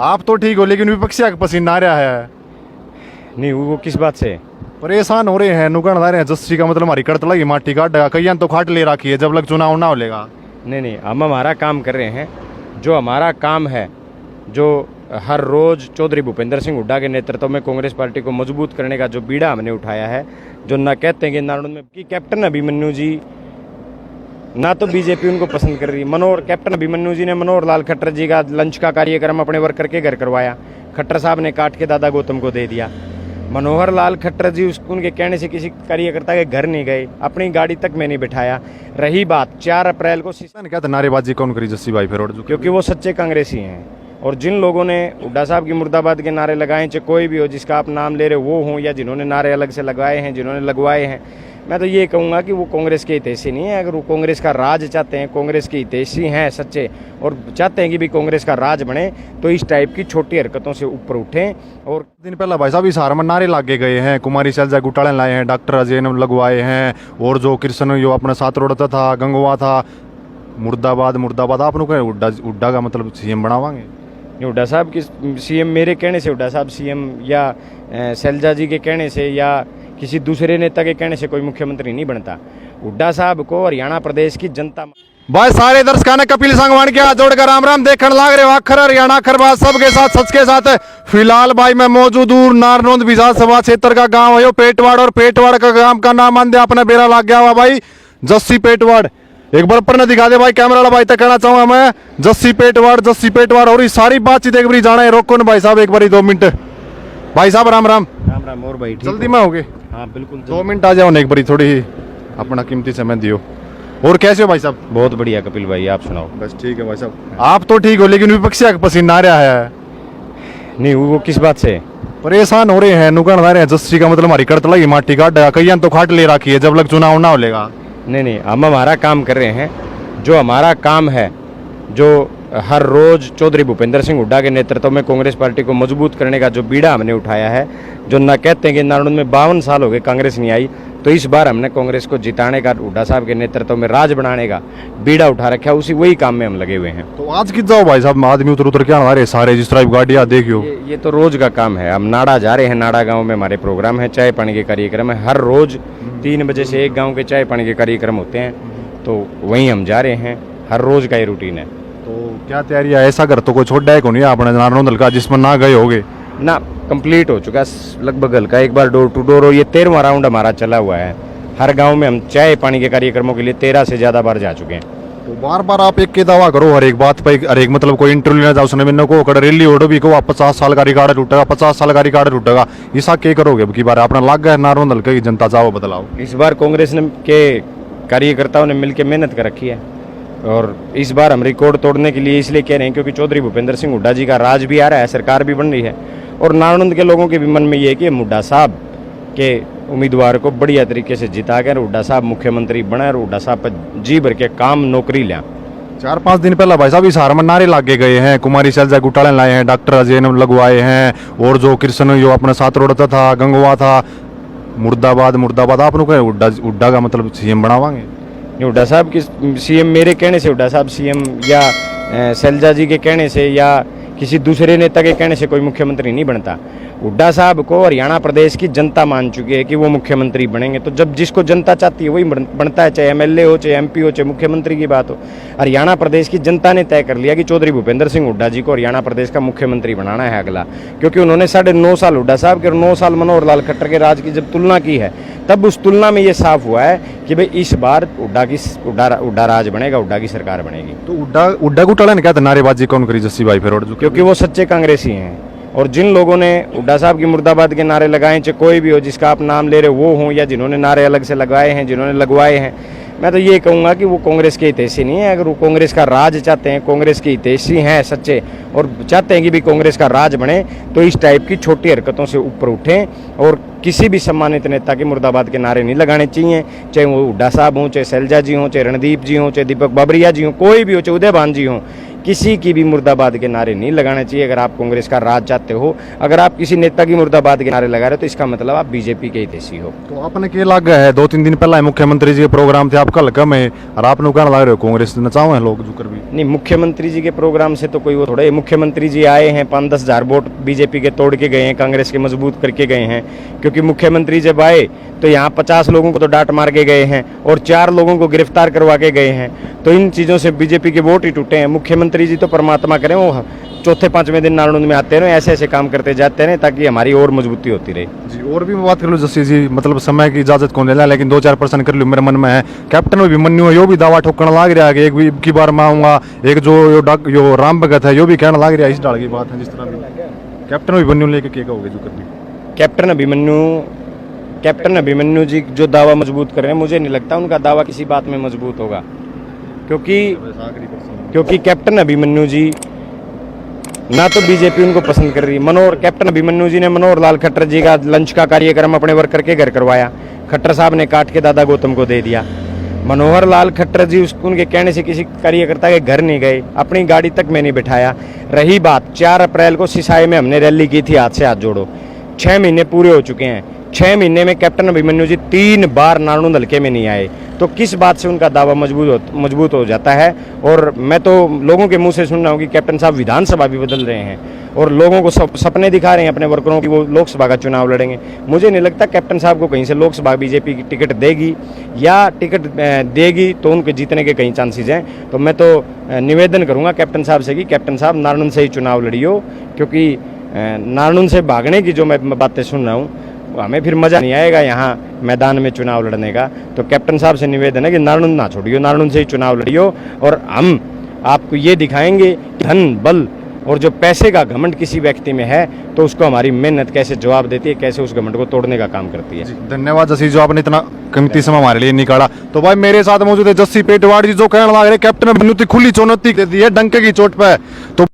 आप तो ठीक हो, लेकिन विपक्षी का पसीना आ रहा है। नहीं वो किस बात से परेशान हो रहे हैं, नुकसान आ रहे हैं। जस्सी का मतलब हमारी कड़त लगी, माटी काट देगा, कई तो खाट ले रखी है, जब लग चुनाव ना हो लेगा। नहीं हम हमारा काम कर रहे हैं। जो हमारा काम है, जो हर रोज चौधरी भूपेंद्र सिंह हुड्डा के नेतृत्व में कांग्रेस पार्टी को मजबूत करने का जो बीड़ा हमने उठाया है, जो ना कहते हैं कि नारायण में कि कैप्टन अभिमन्यु जी ना तो बीजेपी उनको पसंद कर रही। कैप्टन अभिमन्यु जी ने मनोहर लाल खट्टर जी का लंच का कार्यक्रम अपने वर्कर के घर करवाया, खट्टर साहब ने काट के दादा गौतम को दे दिया। मनोहर लाल खट्टर जी उनके कहने से किसी कार्यकर्ता के घर नहीं गए, अपनी गाड़ी तक में नहीं बिठाया। रही बात 4 अप्रैल को क्या था, नारेबाजी कौन करी जस्सी भाई फिर? क्योंकि वो सच्चे कांग्रेसी हैं। और जिन लोगों ने हुड्डा साहब की मुर्दाबाद के नारे लगाए, चाहे कोई भी हो जिसका आप नाम ले रहे हो वो हों, या जिन्होंने नारे अलग से लगाए हैं, जिन्होंने लगवाए हैं, मैं तो ये कहूँगा कि वो कांग्रेस के हितैषी नहीं है। अगर वो कांग्रेस का राज चाहते हैं, कांग्रेस के हितैषी हैं सच्चे, और चाहते हैं कि भी कांग्रेस का राज बने, तो इस टाइप की छोटी हरकतों से ऊपर उठें। और दिन पहला भाई साहब इस हार में नारे लागे गए हैं, कुमारी शैलजा घोटाले लाए हैं, डॉक्टर अजय ने लगवाए हैं, और जो कृष्ण जो अपने साथ रोड़ता था, गंगवा था, मुर्दाबाद मुर्दाबाद। आप लोग हुड्डा का मतलब सीएम बनावांगे? हुड्डा साहब की सीएम मेरे कहने से, हुड्डा साहब सीएम या शैलजा जी के कहने से या किसी दूसरे नेता के कहने से कोई मुख्यमंत्री नहीं बनता। हुड्डा साहब को हरियाणा प्रदेश की जनता। भाई सारे दर्शकों ने कपिल संगवान के हाथ जोड़कर राम राम देखने लाग रहे हो। अखर हरियाणा खरबाज सबके साथ सच के साथ फिलहाल भाई मैं मौजूद हूँ नारनौंद विधानसभा क्षेत्र का गांव है पेटवाड़, और पेटवाड़ का गांव का नाम मान दे अपने बेरा लाग गया हुआ भाई जस्सी पेटवाड़। एक बार पर दिखा दे भाई कैमरा भाई तक कहना चाहूंगा मैं, जस्सी पेटवाड़। और ये सारी बातचीत एक बार जाना है, रोको ना भाई साहब एक बार 2 मिनट। भाई साहब राम राम। राम राम। और भाई जल्दी में हो गए? हाँ बिल्कुल 2 मिनट आ जाओ ना, एक बार थोड़ी ही अपना कीमती समय दियो। और कैसे हो भाई साहब? बहुत बढ़िया कपिल भाई, आप सुनाओ। बस ठीक है भाई साहब। आप तो ठीक हो, लेकिन विपक्षी का पसीना आ रहा है। नहीं वो किस बात से परेशान हो रहे हैं, नुकसान आ रहे हैं। जस्सी का मतलब हमारी कड़त लगी, माटी काट देगा, कई तो खाट ले रखी है, जब लग चुनाव ना हो लेगा। नहीं हम हमारा काम कर रहे हैं। जो हमारा काम है, जो हर रोज चौधरी भूपेंद्र सिंह हुड्डा के नेतृत्व में कांग्रेस पार्टी को मजबूत करने का जो बीड़ा हमने उठाया है, जो ना कहते हैं कि नारायण में 52 साल हो गए कांग्रेस नहीं आई, तो इस बार हमने कांग्रेस को जिताने का, हुड्डा साहब के नेतृत्व में राज बनाने का बीड़ा उठा रखा है। उसी वही काम में हम लगे हुए हैं। तो आज कित जाओ भाई साहब, आदमी उतर क्या आ रहे सारे, जिस तरह गाड़ियां देखियो। ये तो रोज का काम है। हम नाड़ा जा रहे हैं, नाड़ा गाँव में हमारे प्रोग्राम है, चाय पानी के कार्यक्रम है। हर रोज 3 बजे से एक गाँव के चाय पानी के कार्यक्रम होते हैं, तो वहीं हम जा रहे हैं। हर रोज का ये रूटीन है। तो क्या तैयारी है? ऐसा घर तो कोई छोड़ा है को नहीं अपने नारनौंद का जिसमें ना गए होगे ना? कंप्लीट हो चुका लगभग हल्का, एक बार डोर टू डोर, और ये 13वां राउंड हमारा चला हुआ है। हर गांव में हम चाय पानी के कार्यक्रमों के लिए 13 से ज्यादा बार जा चुके हैं। तो बार बार आप एक के दावा करो हर एक बात पे, हर एक मतलब कोई इंटरव्यू लेना जाओ सुनने में को कर रैली ओडो भी को 50 साल का रिकॉर्ड टूटेगा, 50 साल का रिकॉर्ड टूटेगा। ऐसा क्या करोगे अब की बार? अपना लग गया नारनौंद हल्का की जनता चाहो बदलाव। इस बार कांग्रेस ने के कार्यकर्ताओं ने मिलकर मेहनत कर रखी है, और इस बार हम रिकॉर्ड तोड़ने के लिए इसलिए कह रहे हैं क्योंकि चौधरी भूपेंद्र सिंह हुड्डा जी का राज भी आ रहा है, सरकार भी बन रही है, और नारायण के लोगों के भी मन में ये है कि हुड्डा साहब के उम्मीदवार को बढ़िया तरीके से जिता कर हुड्डा साहब मुख्यमंत्री बने, और हुड्डा साहब पर जी भर के काम नौकरी लें। 4-5 दिन पहला भाई साहब इस हार में नारे लागे गए हैं, कुमारी शैलजा घोटाले लाए हैं, डॉक्टर अजय ने लगवाए हैं, और जो कृष्ण जो अपने साथ रोड़ता था, गंगवा था, मुर्दाबाद। आप लोग हुड्डा का मतलब सीएम बनावांगे? हुड्डा साहब की सीएम मेरे कहने से, हुड्डा साहब सीएम या शैलजा जी के कहने से या किसी दूसरे नेता के कहने से कोई मुख्यमंत्री नहीं बनता। हुड्डा साहब को हरियाणा प्रदेश की जनता मान चुकी है कि वो मुख्यमंत्री बनेंगे, तो जब जिसको जनता चाहती है वही बनता है, चाहे एमएलए हो, चाहे एमपी हो, चाहे मुख्यमंत्री की बात हो। हरियाणा प्रदेश की जनता ने तय कर लिया कि चौधरी भूपेंद्र सिंह हुड्डा जी को हरियाणा प्रदेश का मुख्यमंत्री बनाना है अगला, क्योंकि उन्होंने 9.5 साल हुड्डा साहब के और 9 साल मनोहर लाल खट्टर के राज की जब तुलना की है, तब उस तुलना में ये साफ हुआ है कि भाई इस बार हुड्डा राज बनेगा, हुड्डा की सरकार बनेगी। तो हुड्डा घोटाला ने क्या था, नारेबाजी कौन करी जस्सी भाई फिर? क्योंकि वो सच्चे कांग्रेसी हैं, और जिन लोगों ने हुड्डा साहब की मुर्दाबाद के नारे लगाए, चाहे कोई भी हो जिसका आप नाम ले रहे हो वो हों, या जिन्होंने नारे अलग से लगाए हैं, जिन्होंने लगवाए हैं, मैं तो ये कहूँगा कि वो कांग्रेस के हितैषी नहीं है। अगर वो कांग्रेस का राज चाहते हैं, कांग्रेस के हितैषी हैं सच्चे, और चाहते हैं कि भी कांग्रेस का राज बने, तो इस टाइप की छोटी हरकतों से ऊपर उठें, और किसी भी सम्मानित नेता के मुर्दाबाद के नारे नहीं लगाने चाहिए, चाहे वो हुड्डा साहब हों, चाहे शैलजा जी हों, चाहे रणदीप जी हों, चाहे दीपक बाबरिया जी हों, कोई भी हो, चाहे उदयभान जी हों। किसी की भी मुर्दाबाद के नारे नहीं लगाने चाहिए। अगर आप कांग्रेस का राज चाहते हो, अगर आप किसी नेता की मुर्दाबाद के नारे लगा रहे हो, तो इसका मतलब आप बीजेपी के हितैषी हो। तो आपने के लग गया है 2-3 दिन पहले मुख्यमंत्री जी के प्रोग्राम थे, आप कल कम है और आपने कहना लग रहे हो कांग्रेस नचाओ है लोग जुकर भी। नहीं, मुख्यमंत्री जी के प्रोग्राम से तो कोई वो थोड़ा, मुख्यमंत्री जी आए हैं 5-10 हज़ार वोट बीजेपी के तोड़ के गए हैं, कांग्रेस के मजबूत करके गए हैं। क्योंकि मुख्यमंत्री जब आए तो यहाँ 50 लोगों को तो डांट मार के गए हैं और 4 लोगों को गिरफ्तार करवा के गए हैं। तो इन चीज़ों से बीजेपी के वोट ही टूटे हैं। मुख्यमंत्री जी तो परमात्मा करें वो चौथे 5वें दिन नारायण में आते रहे, ऐसे ऐसे काम करते जाते रहे ताकि हमारी और मजबूती होती रहे। जी, और भी मैं बात कर लूँ जस्सी जी, मतलब समय की इजाजत कौन देना, लेकिन 2-4% कर लूँ मेरे मन में है। कैप्टन अभिमन्यु है, यो भी दावा ठोकना लाग रहा है कि एक भी की बार मैं आऊँगा। एक जो राम भगत है, यो भी कहना लाग रहा है इस डाल की बात है। जिस तरह भी कैप्टन अभिमन्यु लेके क्या कहोगे जो कर भी? कैप्टन अभिमन्यु जी जो दावा मजबूत कर रहे हैं, मुझे नहीं लगता उनका दावा किसी बात में मजबूत होगा। क्योंकि कैप्टन अभिमन्यु जी ना तो बीजेपी उनको पसंद कर रही। कैप्टन अभिमन्यु जी ने मनोहर लाल खट्टर जी का लंच का कार्यक्रम अपने वर्कर के घर करवाया। खट्टर साहब ने काट के दादा गौतम को दे दिया। मनोहर लाल खट्टर जी उनके कहने से किसी कार्यकर्ता के घर नहीं गए, अपनी गाड़ी तक में नहीं बिठाया। रही बात 4 अप्रैल को सिसाई में हमने रैली की थी, हाथ से हाथ जोड़ो। 6 महीने पूरे हो चुके हैं। 6 महीने में कैप्टन अभिमन्यु जी 3 बार नारायण हल्के में नहीं आए, तो किस बात से उनका दावा मजबूत हो जाता है। और मैं तो लोगों के मुंह से सुन रहा हूँ कि कैप्टन साहब विधानसभा भी बदल रहे हैं और लोगों को सपने दिखा रहे हैं अपने वर्करों की वो लोकसभा का चुनाव लड़ेंगे। मुझे नहीं लगता कैप्टन साहब को कहीं से लोकसभा बीजेपी की टिकट देगी, या टिकट देगी तो उनके जीतने के कई चांसेस हैं। तो मैं तो निवेदन करूँगा कैप्टन साहब से कि कैप्टन साहब नारायण से ही चुनाव लड़ियो, क्योंकि नारायण से भागने की जो मैं बातें सुन रहा हूँ हमें फिर मज़ा नहीं आएगा यहाँ मैदान में चुनाव लड़ने का। तो कैप्टन साहब से निवेदन है कि नारायण ना छोड़ियो, नारायण से ही चुनाव लड़ियो और हम आपको ये दिखाएंगे कि धन बल और जो पैसे का घमंड किसी व्यक्ति में है तो उसको हमारी मेहनत कैसे जवाब देती है, कैसे उस घमंड को तोड़ने का काम करती है। धन्यवाद जस्सी जो आपने इतना कीमती समय हमारे लिए निकाला। तो भाई मेरे साथ मौजूद है जस्सी पेटवाड़ जी जो कहने लग रहे कैप्टन अभिमन्यु खुली चुनौती दे दी है डंके की चोट पे। तो